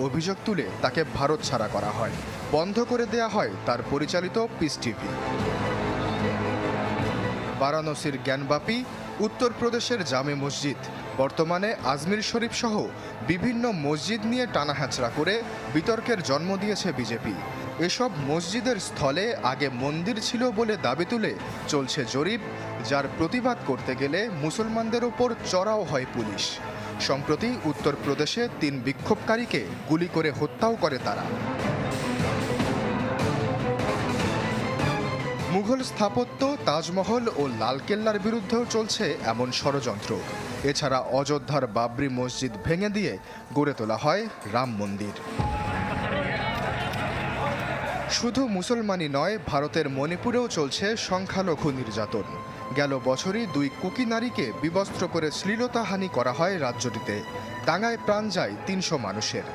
অভিযোগ তুলে তাকে ভারত ছাড়া করা হয়। বন্ধ করে দেয়া হয় তার পরিচালিত পিস টিভি। বারাণসীর জ্ঞানবাপী, উত্তরপ্রদেশের জামে মসজিদ, বর্তমানে আজমির শরীফ সহ বিভিন্ন মসজিদ নিয়ে টানাহেঁচড়া করে বিতর্কের জন্ম দিয়েছে বিজেপি। এসব মসজিদের স্থলে আগে মন্দির ছিল বলে দাবি তুলে চলছে জরিপ, যার প্রতিবাদ করতে গেলে মুসলমানদের ওপর চড়াও হয় পুলিশ। সম্প্রতি উত্তরপ্রদেশে 3 বিক্ষোভকারীকে গুলি করে হত্যাও করে তারা। মুঘল স্থাপত্য, তাজমহল ও লালকেল্লার বিরুদ্ধেও চলছে এমন ষড়যন্ত্র। এছাড়া অযোধ্যার বাবরি মসজিদ ভেঙে দিয়ে গড়ে তোলা হয় রাম মন্দির। শুধু মুসলমানই নয়, ভারতের মণিপুরেও চলছে সংখ্যালঘু নির্যাতন। গেল বছরই 2 কুকি নারীকে বিবস্ত্র করে শ্লীলতাহানি করা হয় রাজ্যটিতে। দাঙ্গায় প্রাণ যায় 300 মানুষের।